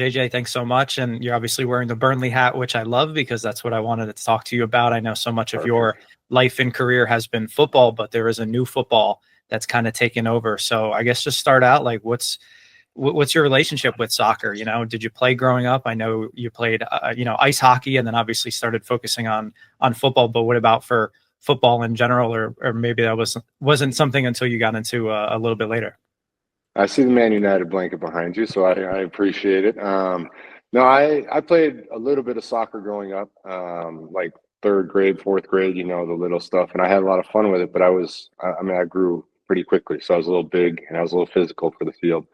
JJ, thanks so much. And you're obviously wearing the Burnley hat, which I love because that's what I wanted to talk to you about. I know so much of your life and career has been football, but there is a new football that's kind of taken over. So I guess just start out, like, what's your relationship with soccer? Did you play growing up? I know you played, ice hockey, and then obviously started focusing on football. But what about for football in general, or maybe that wasn't something until you got into a little bit later? I see the Man United blanket behind you, so I appreciate it. No, I played a little bit of soccer growing up, like third grade, fourth grade, the little stuff, and I had a lot of fun with it. But I grew pretty quickly, so I was a little big and I was a little physical for the field.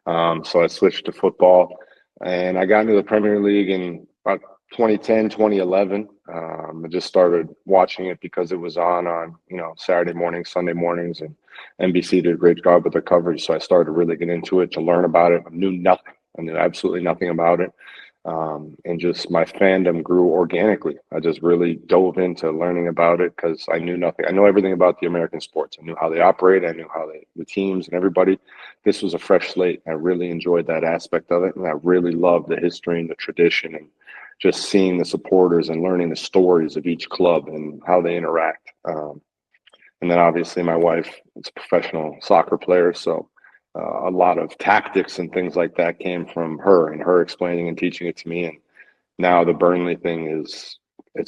So I switched to football, and I got into the Premier League in about 2010, 2011. I just started watching it because it was on Saturday mornings, Sunday mornings, and NBC did a great job with their coverage. So I started to really get into it, to learn about it. I knew nothing. I knew absolutely nothing about it. And just my fandom grew organically. I just really dove into learning about it because I knew nothing. I know everything about the American sports. I knew how they operate. I knew how the teams and everybody. This was a fresh slate. I really enjoyed that aspect of it. And I really loved the history and the tradition, and just seeing the supporters and learning the stories of each club and how they interact. And then obviously my wife is a professional soccer player, so a lot of tactics and things like that came from her and her explaining and teaching it to me. And now the Burnley thing it's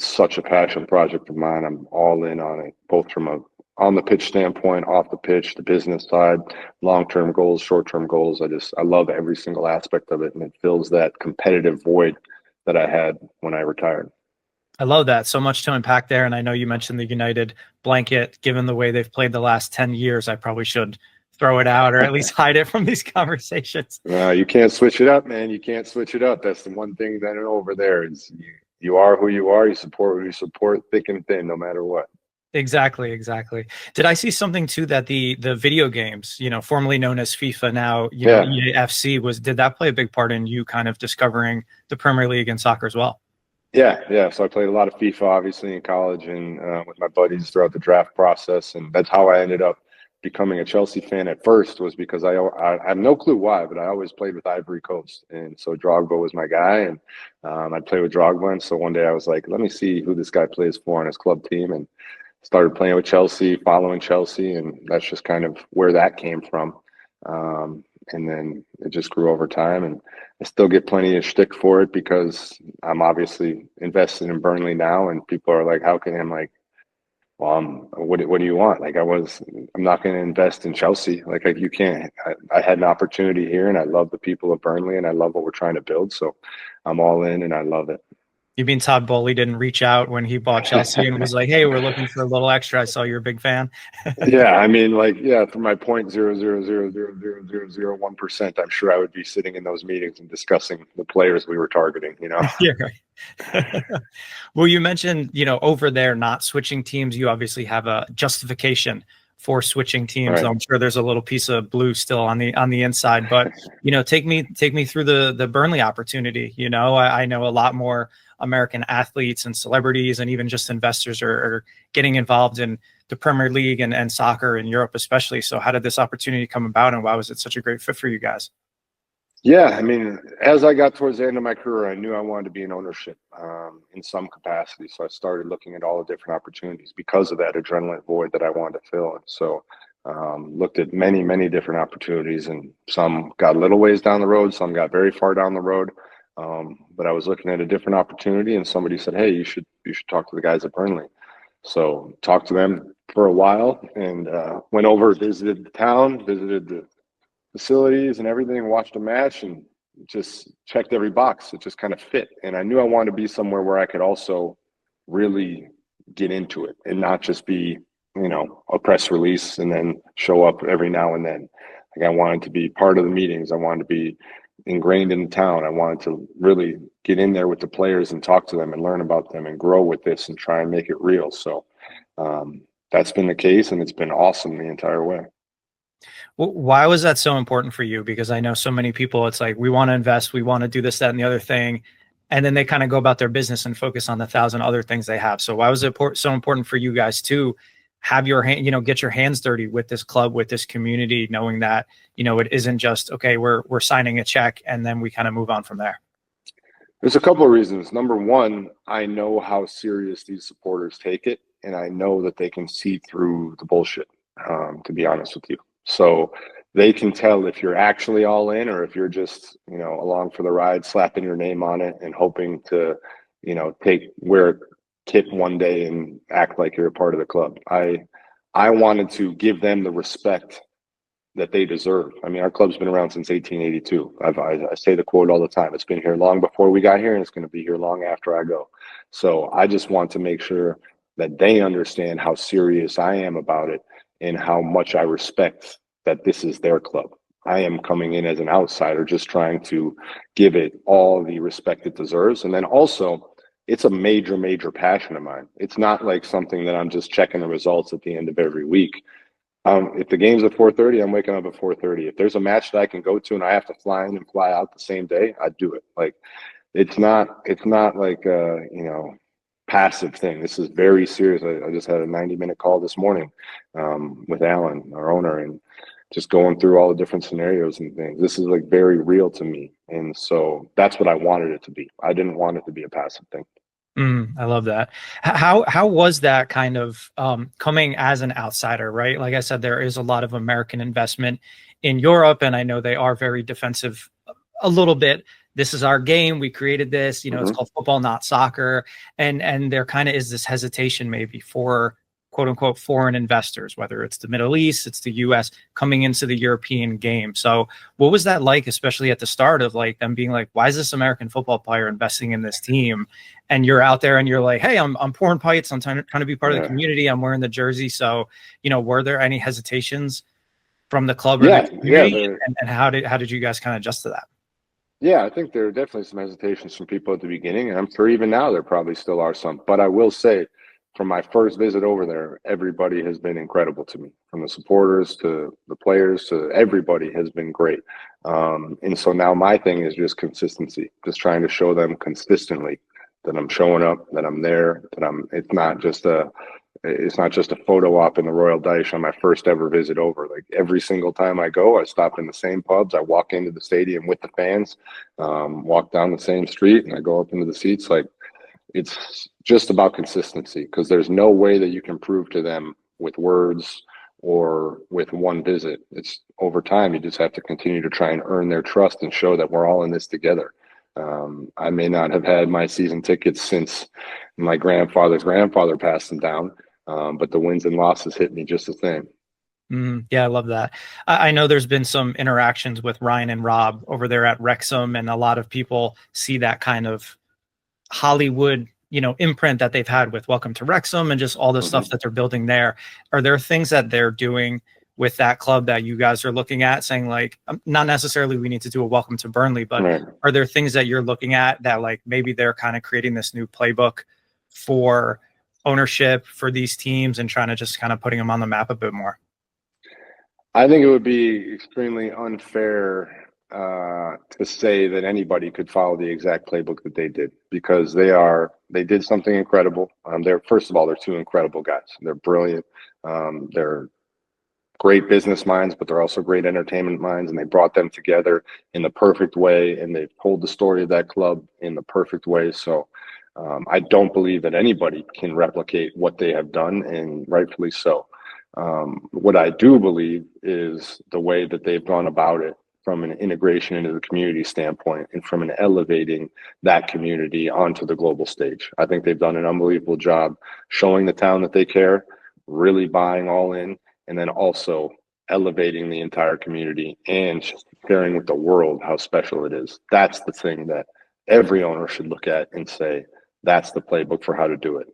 such a passion project of mine. I'm all in on it, both from a on the pitch standpoint, off the pitch, the business side, long-term goals, short-term goals. I love every single aspect of it, and it fills that competitive void that I had when I retired. I love that. So much to unpack there. And I know you mentioned the United blanket. Given the way they've played the last 10 years, I probably should throw it out, or at least hide it from these conversations. You can't switch it up, man. You can't switch it up. That's the one thing that over there is you are who you are. You support who you support, thick and thin, no matter what. Exactly. Did I see something too that the video games, formerly known as FIFA, now EA FC, did that play a big part in you kind of discovering the Premier League and soccer as well? Yeah. So I played a lot of FIFA, obviously, in college and with my buddies throughout the draft process, and that's how I ended up becoming a Chelsea fan at first, was because I have no clue why, but I always played with Ivory Coast, and so Drogba was my guy, and I'd play with Drogba, and so one day I was like, let me see who this guy plays for on his club team, and started playing with Chelsea, following Chelsea, and that's just kind of where that came from. And then it just grew over time, and I still get plenty of shtick for it because I'm obviously invested in Burnley now, and people are like, how can I'm like, well, what do you want? Like I'm not going to invest in Chelsea. Like you can't, I had an opportunity here, and I love the people of Burnley, and I love what we're trying to build. So I'm all in, and I love it. You mean Todd Bowley didn't reach out when he bought Chelsea and was like, hey, we're looking for a little extra. I saw you're a big fan. Yeah, I mean, for my 0.0000001%, I'm sure I would be sitting in those meetings and discussing the players we were targeting, Yeah, right. Well, you mentioned, over there not switching teams. You obviously have a justification for switching teams. Right. I'm sure there's a little piece of blue still on the inside, but take me through the Burnley opportunity. I know a lot more American athletes and celebrities and even just investors are getting involved in the Premier League and soccer in Europe especially. So how did this opportunity come about, and why was it such a great fit for you guys? Yeah, I mean, as I got towards the end of my career, I knew I wanted to be in ownership in some capacity. So I started looking at all the different opportunities because of that adrenaline void that I wanted to fill. And so looked at many, many different opportunities, and some got a little ways down the road, some got very far down the road. But I was looking at a different opportunity, and somebody said, hey, you should talk to the guys at Burnley. So talked to them for a while, and went over, visited the town, visited the facilities and everything, watched a match, and just checked every box. It just kind of fit. And I knew I wanted to be somewhere where I could also really get into it and not just be, a press release and then show up every now and then. Like I wanted to be part of the meetings. I wanted to be ingrained in the town. I wanted to really get in there with the players and talk to them and learn about them and grow with this and try and make it real. So that's been the case, and it's been awesome the entire way. Well, why was that so important for you? Because I know so many people, it's like, we want to invest, we want to do this, that, and the other thing. And then they kind of go about their business and focus on the 1,000 other things they have. So why was it so important for you guys to have your hand, get your hands dirty with this club, with this community, knowing that, it isn't just, okay, we're signing a check and then we kind of move on from there? There's a couple of reasons. Number one, I know how serious these supporters take it, and I know that they can see through the bullshit, to be honest with you. So they can tell if you're actually all in or if you're just, along for the ride, slapping your name on it and hoping to, wear a kit one day and act like you're a part of the club. I wanted to give them the respect that they deserve. I mean, our club's been around since 1882. I say the quote all the time. It's been here long before we got here, and it's going to be here long after I go. So I just want to make sure that they understand how serious I am about it and how much I respect that this is their club. I am coming in as an outsider, just trying to give it all the respect it deserves. And then also, it's a major, major passion of mine. It's not like something that I'm just checking the results at the end of every week. If the game's at 4:30, I'm waking up at 4:30. If there's a match that I can go to and I have to fly in and fly out the same day, I do it. Like, it's not like a, passive thing. This is very serious. I just had a 90-minute call this morning with Alan, our owner, and just going through all the different scenarios and things. This is like very real to me. And so that's what I wanted it to be. I didn't want it to be a passive thing. I love that. How was that kind of coming as an outsider, right? Like I said, there is a lot of American investment in Europe, and I know they are very defensive a little bit. This is our game. We created this, it's called football, not soccer. And there kind of is this hesitation maybe for quote unquote foreign investors, whether it's the Middle East, it's the US, coming into the European game. So what was that like, especially at the start of like them being like, why is this American football player investing in this team? And you're out there and you're like, hey, I'm pouring pints. I'm trying to be part of the community. I'm wearing the jersey. So, were there any hesitations from the club or the community? And how did you guys kind of adjust to that? Yeah, I think there are definitely some hesitations from people at the beginning. And I'm sure even now there probably still are some. But I will say, from my first visit over there, everybody has been incredible to me, from the supporters to the players to everybody has been great. And so now my thing is just consistency, just trying to show them consistently that I'm showing up, that I'm there, that it's not just a photo op in the Royal Dyche on my first ever visit over. Like every single time I go, I stop in the same pubs. I walk into the stadium with the fans, walk down the same street, and I go up into the seats. Like, it's just about consistency, because there's no way that you can prove to them with words or with one visit. It's over time. You just have to continue to try and earn their trust and show that we're all in this together. I may not have had my season tickets since my grandfather's grandfather passed them down, but the wins and losses hit me just the same. Yeah, I love that. I know there's been some interactions with Ryan and Rob over there at Wrexham, and a lot of people see that kind of Hollywood, imprint that they've had with Welcome to Wrexham and just all the stuff that they're building there. Are there things that they're doing with that club that you guys are looking at, saying like, not necessarily we need to do a Welcome to Burnley, but are there things that you're looking at that like maybe they're kind of creating this new playbook for ownership for these teams and trying to just kind of putting them on the map a bit more? I think it would be extremely unfair to say that anybody could follow the exact playbook that they did, because they did something incredible. First of all, they're two incredible guys. They're brilliant. They're great business minds, but they're also great entertainment minds, and they brought them together in the perfect way, and they've told the story of that club in the perfect way. So I don't believe that anybody can replicate what they have done, and rightfully so. What I do believe is the way that they've gone about it from an integration into the community standpoint and from an elevating that community onto the global stage. I think they've done an unbelievable job showing the town that they care, really buying all in, and then also elevating the entire community and sharing with the world how special it is. That's the thing that every owner should look at and say, that's the playbook for how to do it.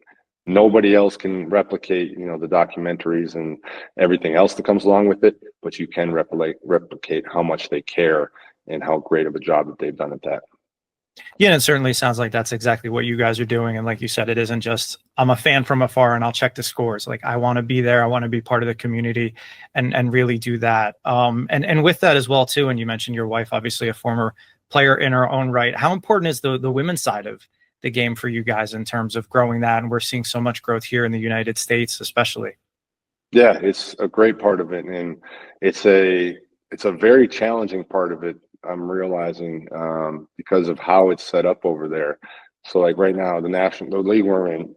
Nobody else can replicate, the documentaries and everything else that comes along with it, but you can replicate how much they care and how great of a job that they've done at that. Yeah, and it certainly sounds like that's exactly what you guys are doing. And like you said, it isn't just, I'm a fan from afar and I'll check the scores. Like, I want to be there. I want to be part of the community and really do that. And with that as well, too, and you mentioned your wife, obviously a former player in her own right. How important is the women's side of the game for you guys in terms of growing that? And we're seeing so much growth here in the United States, especially. Yeah, it's a great part of it, and it's a very challenging part of it. I'm realizing because of how it's set up over there. So like right now, the league we're in,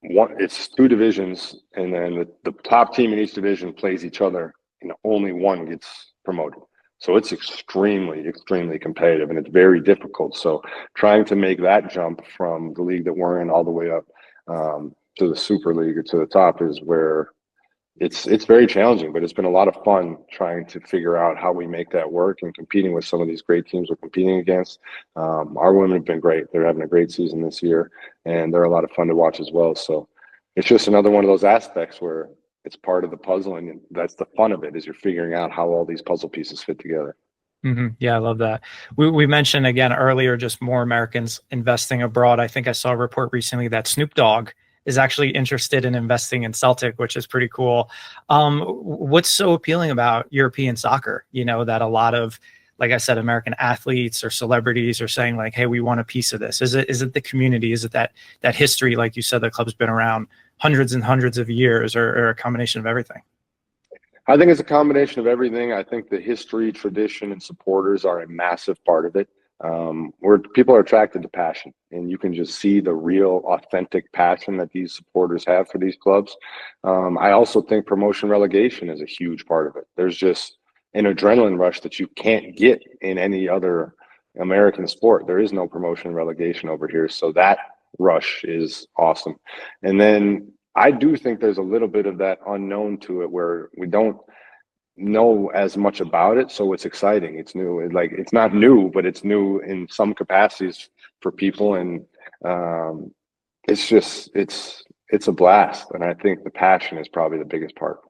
it's two divisions, and then the top team in each division plays each other, and only one gets promoted. So it's extremely, extremely competitive, and it's very difficult. So trying to make that jump from the league that we're in all the way up to the Super League or to the top is where it's very challenging, but it's been a lot of fun trying to figure out how we make that work and competing with some of these great teams we're competing against. Our women have been great. They're having a great season this year, and they're a lot of fun to watch as well. So it's just another one of those aspects where it's part of the puzzle, and that's the fun of it, is you're figuring out how all these puzzle pieces fit together. Yeah, I love that. We mentioned again earlier just more Americans investing abroad. I think I saw a report recently that Snoop Dogg is actually interested in investing in Celtic, which is pretty cool. What's so appealing about European soccer? That a lot of, like I said, American athletes or celebrities are saying like, "Hey, we want a piece of this." Is it the community? Is it that history? Like you said, the club's been around hundreds and hundreds of years, or a combination of everything? I think it's a combination of everything. I think the history, tradition, and supporters are a massive part of it. Where people are attracted to passion, and you can just see the real, authentic passion that these supporters have for these clubs. I also think promotion relegation is a huge part of it. There's just an adrenaline rush that you can't get in any other American sport. There is no promotion relegation over here, so that rush is awesome. And then I do think there's a little bit of that unknown to it where we don't know as much about it, so it's exciting. It's new. It's not new, but it's new in some capacities for people, and it's a blast. And I think the passion is probably the biggest part.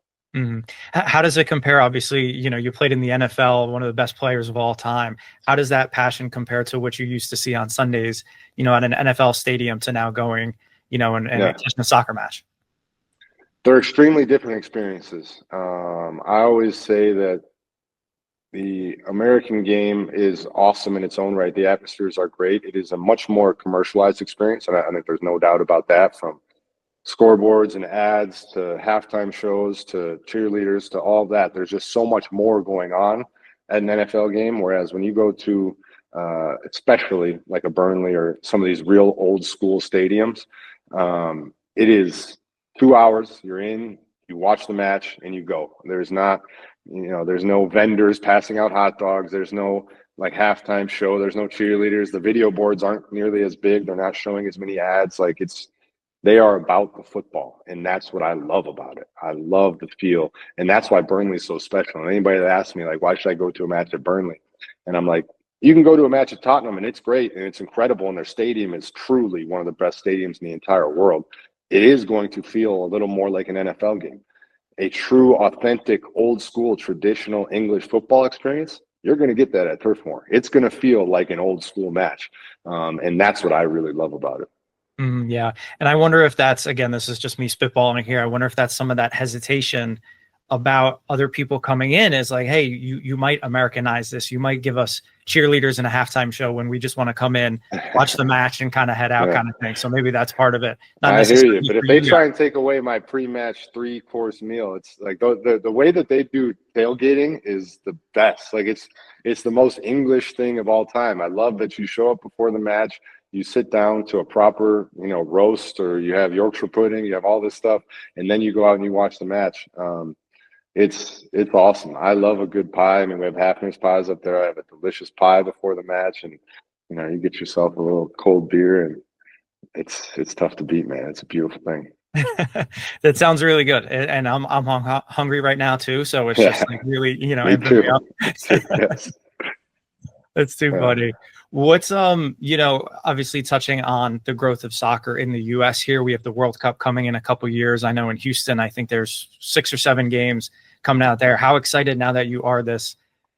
How does it compare? Obviously, you played in the NFL, one of the best players of all time. How does that passion compare to what you used to see on Sundays, at an NFL stadium, to now going, and catching a soccer match? They're extremely different experiences. I always say that the American game is awesome in its own right. The atmospheres are great. It is a much more commercialized experience, and I think there's no doubt about that, from scoreboards and ads to halftime shows to cheerleaders to all that. There's just so much more going on at an NFL game, whereas when you go to especially like a Burnley or some of these real old school stadiums, it is 2 hours, you're in, you watch the match, and you go. There's not, there's no vendors passing out hot dogs. There's no like halftime show. There's no cheerleaders. The video boards aren't nearly as big. They're not showing as many ads. They are about the football, and that's what I love about it. I love the feel, and that's why Burnley is so special. And anybody that asks me, like, why should I go to a match at Burnley? And I'm like, you can go to a match at Tottenham, and it's great, and it's incredible, and their stadium is truly one of the best stadiums in the entire world. It is going to feel a little more like an NFL game. A true, authentic, old school, traditional English football experience, you're going to get that at Turf Moor. It's going to feel like an old school match, and that's what I really love about it. Yeah. And I wonder if that's, again, this is just me spitballing here. I wonder if that's some of that hesitation about other people coming in is like, hey, you might Americanize this. You might give us cheerleaders and a halftime show when we just want to come in, watch the match, and kind of head out kind of thing. So maybe that's part of it. I hear you. But if they try and take away my pre-match 3-course meal, it's like the way that they do tailgating is the best. Like it's the most English thing of all time. I love that you show up before the match, you sit down to a proper, roast, or you have Yorkshire pudding, you have all this stuff, and then you go out and you watch the match. It's awesome. I love a good pie. I mean, we have Hafner's pies up there. I have a delicious pie before the match, and you get yourself a little cold beer, and it's tough to beat, man. It's a beautiful thing. That sounds really good, and I'm hungry right now too. So it's just like really, Me too. Yes. That's too funny. What's obviously touching on the growth of soccer in the US here. We have the World Cup coming in a couple years. I know in Houston, I think there's 6 or 7 games coming out there. How excited, now that you are this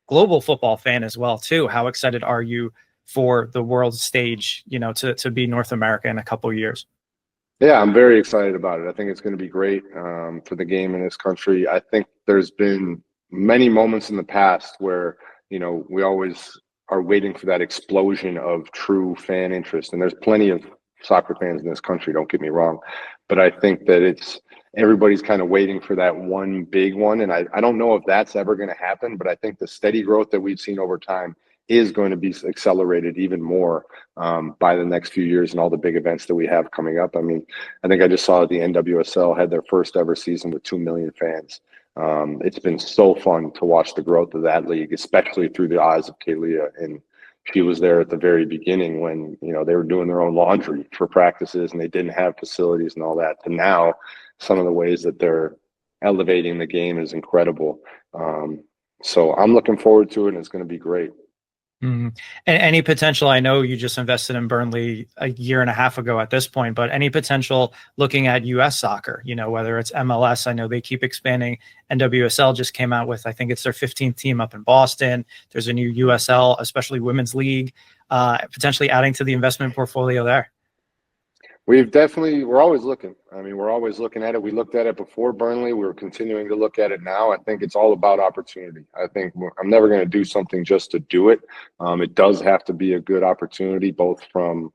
global football fan as well too, how excited are you for the world stage, to be North America in a couple years? Yeah, I'm very excited about it. I think it's going to be great for the game in this country. I think there's been many moments in the past where, we always are waiting for that explosion of true fan interest. And there's plenty of soccer fans in this country, don't get me wrong. But I think that everybody's kind of waiting for that one big one. And I don't know if that's ever going to happen, but I think the steady growth that we've seen over time is going to be accelerated even more by the next few years and all the big events that we have coming up. I mean, I think I just saw the NWSL had their first ever season with 2 million fans. It's been so fun to watch the growth of that league, especially through the eyes of Kealia. And she was there at the very beginning when, you know, they were doing their own laundry for practices and they didn't have facilities and all that. To now, some of the ways that they're elevating the game is incredible. So I'm looking forward to it, and it's going to be great. Mm-hmm. And any potential, I know you just invested in Burnley a year and a half ago at this point, but any potential looking at US soccer, you know, whether it's MLS, I know they keep expanding. NWSL just came out with, I think it's their 15th team up in Boston. There's a new USL, especially women's league, potentially adding to the investment portfolio there. We're always looking. I mean, we're always looking at it. We looked at it before Burnley. We're continuing to look at it now. I think it's all about opportunity. I think I'm never going to do something just to do it. It does have to be a good opportunity, both from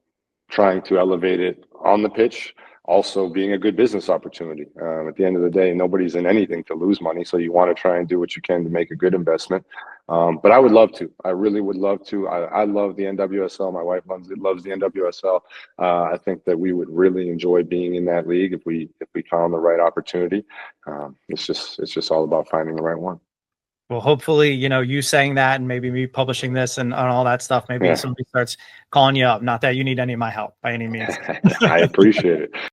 trying to elevate it on the pitch, also being a good business opportunity. At the end of the day, nobody's in anything to lose money. So you want to try and do what you can to make a good investment. But I would love to. I really would love to. I love the NWSL. My wife loves the NWSL. I think that we would really enjoy being in that league if we found the right opportunity. It's just all about finding the right one. Well, hopefully, you know, you saying that and maybe me publishing this and all that stuff, maybe somebody starts calling you up. Not that you need any of my help by any means. I appreciate it.